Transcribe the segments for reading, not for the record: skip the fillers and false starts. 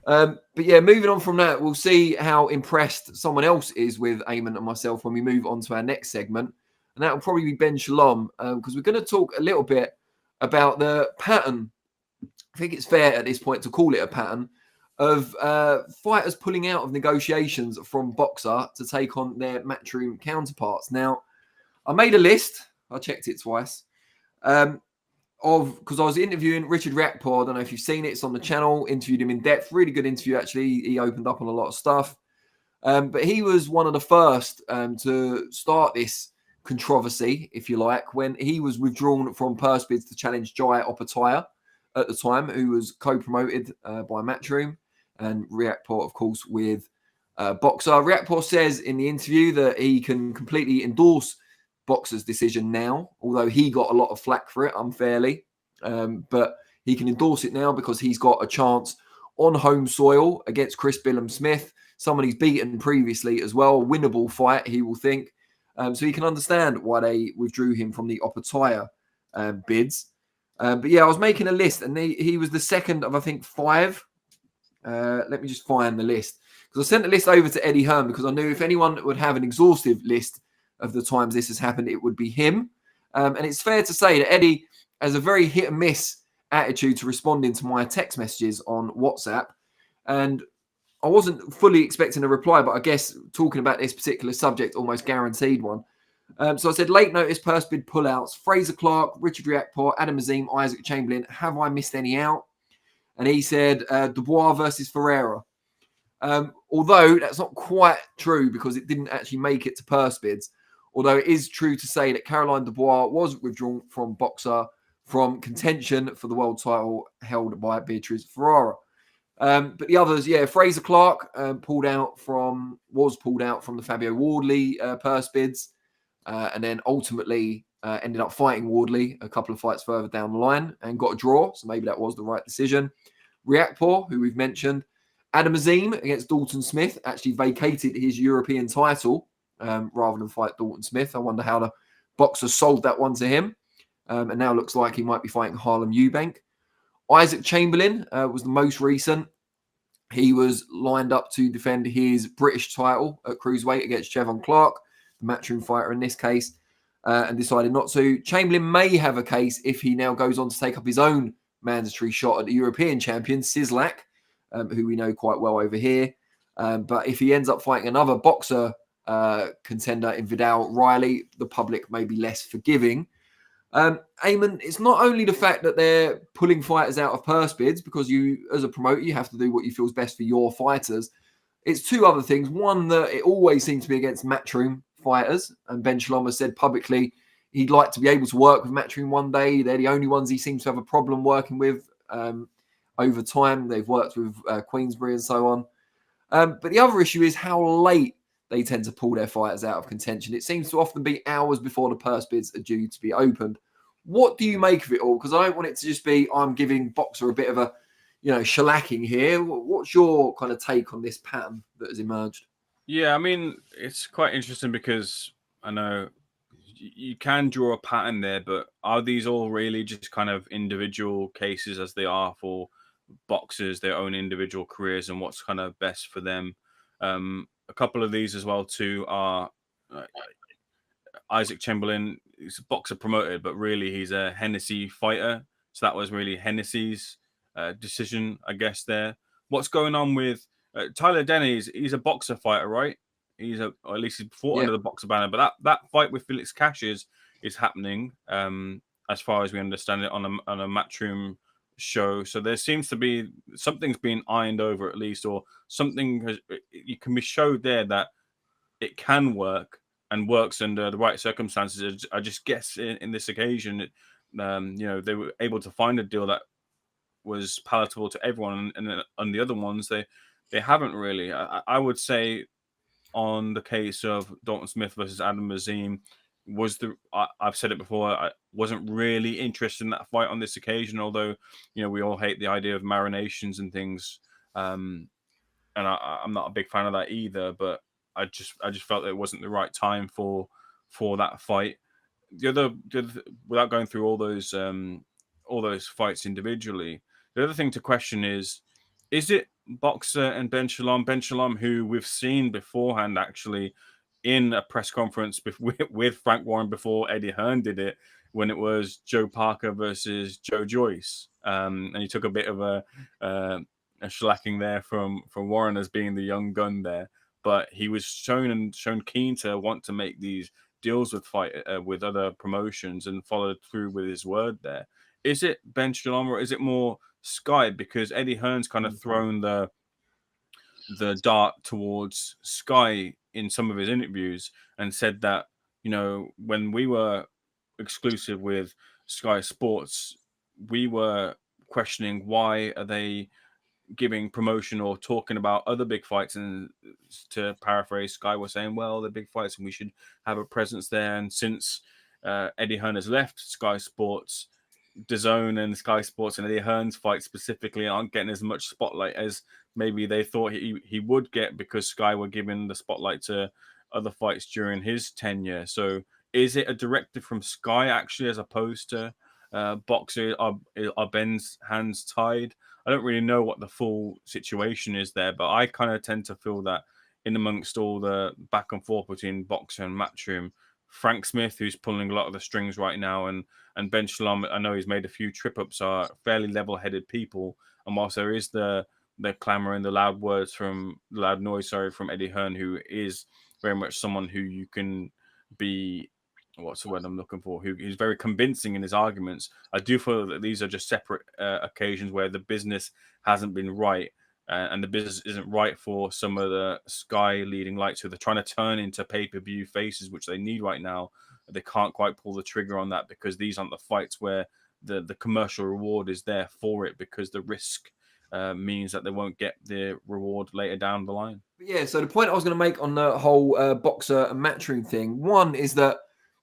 But yeah, moving on from that, we'll see how impressed someone else is with Eamon and myself when we move on to our next segment. And that will probably be Ben Shalom, because we're going to talk a little bit about the pattern. I think it's fair at this point to call it a pattern of fighters pulling out of negotiations from Boxxer to take on their Matchroom counterparts. Now, I made a list. I checked it twice. Because I was interviewing Richard Riakporhe. I don't know if you've seen it. It's on the channel. Interviewed him in depth. Really good interview, actually. He opened up on a lot of stuff. But he was one of the first to start this controversy, if you like, when he was withdrawn from purse bids to challenge Jai Opetaia at the time, who was co-promoted by Matchroom, and Riakporhe, of course, with Boxxer. Riakporhe says in the interview that he can completely endorse Boxxer's decision now, although he got a lot of flack for it unfairly. But he can endorse it now because he's got a chance on home soil against Chris Billam-Smith, someone he's beaten previously as well. A winnable fight, he will think. So he can understand why they withdrew him from the Opetaia bids. But yeah, I was making a list, and he was the second of, I think, 5. Let me just find the list. Because I sent the list over to Eddie Hearn because I knew if anyone would have an exhaustive list of the times this has happened, it would be him. And it's fair to say that Eddie has a very hit and miss attitude to responding to my text messages on WhatsApp. And I wasn't fully expecting a reply, but I guess talking about this particular subject, almost guaranteed one. So I said, late notice purse bid pullouts, Fraser Clark, Richard Riakporhe, Adam Azim, Isaac Chamberlain. Have I missed any out? And he said, Dubois versus Ferreira. Although that's not quite true because it didn't actually make it to purse bids. Although it is true to say that Caroline Dubois was withdrawn from Boxxer from contention for the world title held by Beatriz Ferreira. But the others, yeah, Fraser Clark was pulled out from the Fabio Wardley purse bids, and then ultimately ended up fighting Wardley a couple of fights further down the line and got a draw. So maybe that was the right decision. Riakporhe, who we've mentioned, Adam Azim against Dalton Smith, actually vacated his European title rather than fight Dalton Smith. I wonder how the Boxxer sold that one to him. And now looks like he might be fighting Harlem Eubank. Isaac Chamberlain was the most recent. He was lined up to defend his British title at cruiserweight against Chevon Clark, the Matchroom fighter in this case, and decided not to. Chamberlain may have a case if he now goes on to take up his own mandatory shot at the European champion, Sislak, who we know quite well over here. But if he ends up fighting another Boxxer contender in Vidal Riley, the public may be less forgiving. Eamon, it's not only the fact that they're pulling fighters out of purse bids, because you, as a promoter, you have to do what you feel is best for your fighters. It's two other things. One, that it always seems to be against Matchroom fighters, and Ben Shalom has said publicly he'd like to be able to work with Matchroom one day. They're the only ones he seems to have a problem working with over time. They've worked with Queensbury and so on. But the other issue is how late they tend to pull their fighters out of contention. It seems to often be hours before the purse bids are due to be opened. What do you make of it all? Because I don't want it to just be, I'm giving Boxxer a bit of a, shellacking here. What's your kind of take on this pattern that has emerged? Yeah, I mean, it's quite interesting because I know you can draw a pattern there, but are these all really just kind of individual cases as they are for boxers, their own individual careers and what's kind of best for them? A couple of these as well too are Isaac Chamberlain. He's a Boxxer promoted, but really he's a Hennessy fighter. So that was really Hennessy's decision, I guess, there. What's going on with Tyler Denny? He's a Boxxer fighter, right? Or at least he's fought under the Boxxer banner. But that fight with Felix Cash is happening, as far as we understand it, on a Matchroom show. So there seems to be something's being ironed over at least, or something you can be showed there that it can work and works under the right circumstances. I just guess in this occasion, they were able to find a deal that was palatable to everyone, and on the other ones, they haven't really. I would say on the case of Dalton Smith versus Adam Azim, I've said it before, I wasn't really interested in that fight on this occasion, although we all hate the idea of marinations and things, and I'm not a big fan of that either. But I just felt that it wasn't the right time for that fight. The other, without going through all those fights individually, the other thing to question is it Boxxer and Ben Shalom. Ben Shalom, who we've seen beforehand, actually, in a press conference with Frank Warren before Eddie Hearn did it, when it was Joe Parker versus Joe Joyce, and he took a bit of a shellacking there from Warren as being the young gun there, but he was shown keen to want to make these deals with other promotions and followed through with his word there. Is it Ben Shalom or is it more Sky? Because Eddie Hearn's kind of thrown the dart towards Sky in some of his interviews and said that, you know, when we were exclusive with Sky Sports, we were questioning why are they giving promotion or talking about other big fights, and to paraphrase, Sky was saying, well, they're big fights and we should have a presence there. And since Eddie Hearn has left Sky Sports, DAZN and Sky Sports and Eddie Hearn's fight specifically aren't getting as much spotlight as maybe they thought he would get, because Sky were giving the spotlight to other fights during his tenure. So is it a directive from Sky actually, as opposed to Boxxer? Are Ben's hands tied? I don't really know what the full situation is there, but I kind of tend to feel that in amongst all the back and forth between Boxxer and Matchroom, Frank Smith, who's pulling a lot of the strings right now, and Ben Shalom, I know he's made a few trip-ups, are fairly level-headed people. And whilst there is the clamour and the loud noise from Eddie Hearn, who is very much someone who you can be, what's the word I'm looking for, who's very convincing in his arguments, I do feel that these are just separate occasions where the business hasn't been right, and the business isn't right for some of the Sky leading lights who they're trying to turn into pay-per-view faces, which they need right now. They can't quite pull the trigger on that because these aren't the fights where the commercial reward is there for it, because the risk means that they won't get the reward later down the line. Yeah, so the point I was going to make on the whole Boxxer and Matchroom thing, one is that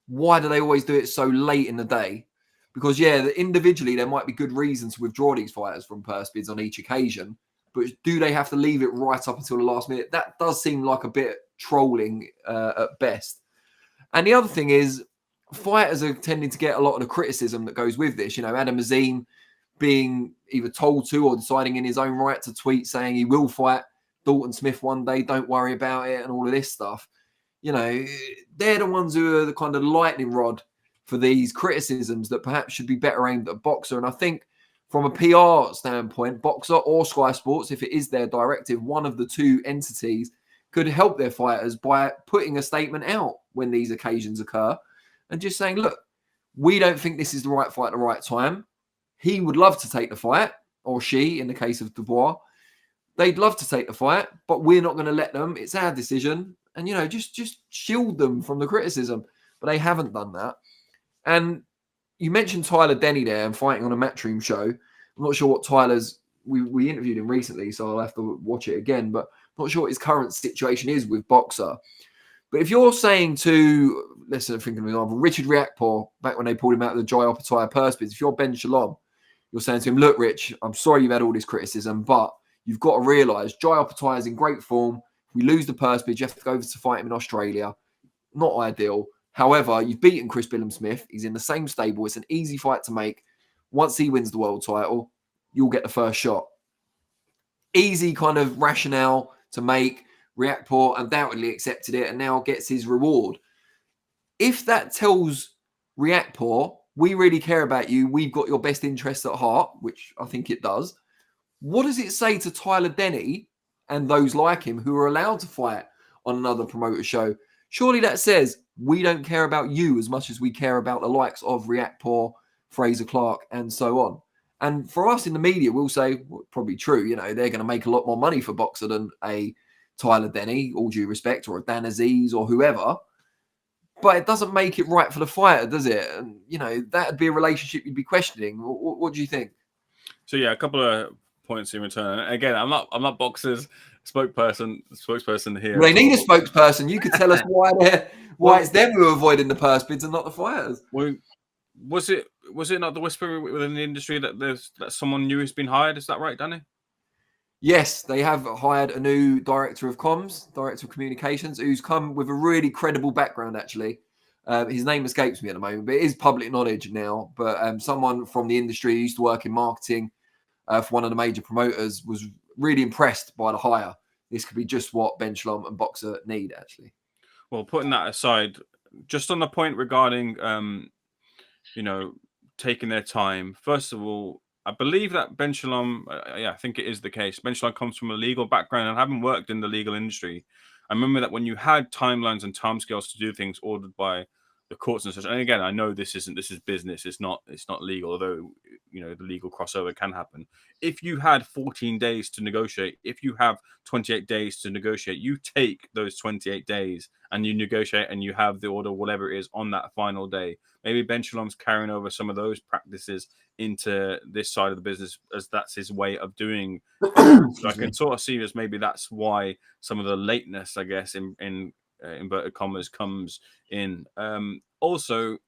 why do they always do it so late in the day? Because, yeah, individually there might be good reasons to withdraw these fighters from purse bids on each occasion, but do they have to leave it right up until the last minute? That does seem like a bit trolling at best. And the other thing is, fighters are tending to get a lot of the criticism that goes with this. You know, Adam Azim being either told to or deciding in his own right to tweet saying he will fight Dalton Smith one day, don't worry about it, and all of this stuff. You know, they're the ones who are the kind of lightning rod for these criticisms that perhaps should be better aimed at Boxxer. And I think from a PR standpoint, Boxxer or Sky Sports, if it is their directive, one of the two entities could help their fighters by putting a statement out when these occasions occur and just saying, look, we don't think this is the right fight at the right time. He would love to take the fight, or she, in the case of Dubois. They'd love to take the fight, but we're not going to let them. It's our decision. And, you know, just shield them from the criticism. But they haven't done that. And you mentioned Tyler Denny there and fighting on a Matchroom show. I'm not sure what Tyler's... We interviewed him recently, so I'll have to watch it again. But I'm not sure what his current situation is with Boxxer. But if you're saying to, let's think of an example, Richard Riakporhe, back when they pulled him out of the Jai Opetaia purse bids, if you're Ben Shalom, you're saying to him, look, Rich, I'm sorry you've had all this criticism, but you've got to realise Jai Opetaia is in great form. If we lose the purse bid, you have to go over to fight him in Australia. Not ideal. However, you've beaten Chris Billam-Smith. He's in the same stable. It's an easy fight to make. Once he wins the world title, you'll get the first shot. Easy kind of rationale to make. Riakporhe undoubtedly accepted it and now gets his reward. If that tells Riakporhe, we really care about you, we've got your best interests at heart, which I think it does, what does it say to Tyler Denny and those like him who are allowed to fight on another promoter show? Surely that says we don't care about you as much as we care about the likes of Riakporhe, Fraser Clark, and so on. And for us in the media, we'll say, well, probably true, you know, they're going to make a lot more money for Boxxer than a Tyler Denny, all due respect, or a Dan Aziz or whoever. But it doesn't make it right for the fighter, does it? And, you know, that would be a relationship you'd be questioning. What do you think? So, yeah, a couple of points in return. Again, I'm not Boxxer's spokesperson here. Well, they need a spokesperson. You could tell us why it's them who are avoiding the purse bids and not the fighters. Well, was it not the whisper within the industry that someone new has been hired? Is that right, Danny? Yes, they have hired a new director of comms, director of communications, who's come with a really credible background, actually. His name escapes me at the moment, but it is public knowledge now. But someone from the industry who used to work in marketing for one of the major promoters was really impressed by the hire. This could be just what Ben Shalom and Boxxer need, actually. Well, putting that aside, just on the point regarding, taking their time. First of all, I believe that Ben Shalom, I think it is the case. Ben Shalom comes from a legal background and having worked in the legal industry. I remember that when you had timelines and timescales to do things ordered by the courts and such. And again, I know this is business. It's not legal, although the legal crossover can happen. If you had 14 days to negotiate, if you have 28 days to negotiate, you take those 28 days and you negotiate and you have the order, whatever it is, on that final day. Maybe Ben Shalom's carrying over some of those practices into this side of the business, as that's his way of doing. So I can sort of see as maybe that's why some of the lateness, I guess, in inverted commas, comes in. Also,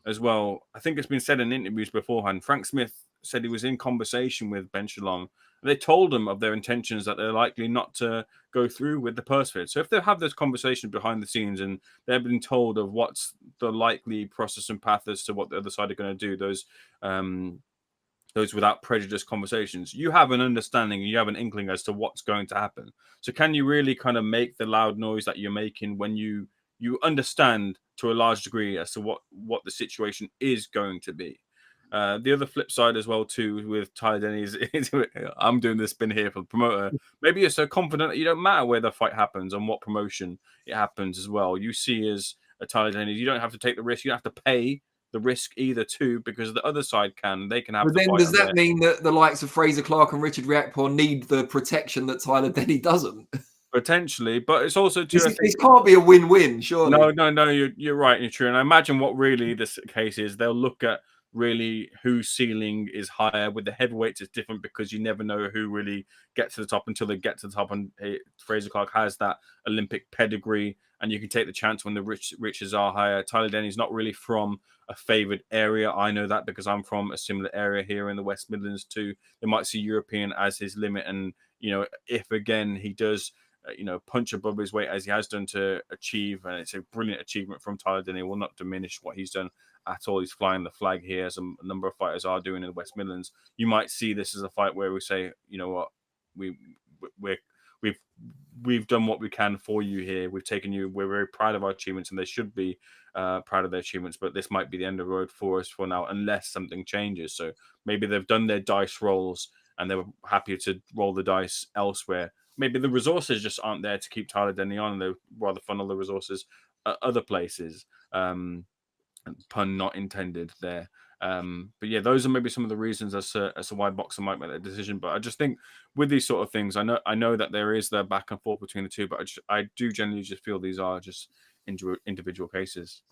as well, I think it's been said in interviews beforehand, Frank Smith said he was in conversation with Ben Shalom. They told him of their intentions, that they're likely not to go through with the purse fit. So if they have those conversations behind the scenes and they've been told of what's the likely process and path as to what the other side are going to do, those without prejudice conversations, you have an understanding, you have an inkling as to what's going to happen. So can you really kind of make the loud noise that you're making when you understand to a large degree as to what the situation is going to be? The other flip side as well too with Tyler Denny is I'm doing this spin here for the promoter. Maybe you're so confident that you don't matter where the fight happens and what promotion it happens as well. You see as a Tyler Denny, you don't have to take the risk. You don't have to pay the risk either too, because the other side they can have. But then does that mean that the likes of Fraser Clark and Richard Riakporhe need the protection that Tyler Denny doesn't? Potentially, but it's also too. This can't be a win-win, surely. No. You're right. You're true. And I imagine what really this case is, they'll look at really whose ceiling is higher. With the heavyweights, it's different because you never know who really gets to the top until they get to the top. And Fraser Clark has that Olympic pedigree, and you can take the chance when the riches are higher. Tyler Denny's not really from a favored area. I know that because I'm from a similar area here in the West Midlands too. They might see European as his limit, and if again he does punch above his weight as he has done to achieve, and it's a brilliant achievement from Tyler Denny. Will not diminish what he's done at all. He's flying the flag here, as a number of fighters are doing in the West Midlands. You might see this as a fight where we say, you know what, we've done what we can for you here. We've taken you. We're very proud of our achievements, and they should be proud of their achievements. But this might be the end of the road for us for now, unless something changes. So maybe they've done their dice rolls and they were happy to roll the dice elsewhere. Maybe the resources just aren't there to keep Tyler Denny on, and they'd rather funnel the resources at other places. Pun not intended there. But yeah, those are maybe some of the reasons as to why Boxxer might make that decision. But I just think with these sort of things, I know that there is the back and forth between the two, but I do generally just feel these are just individual cases.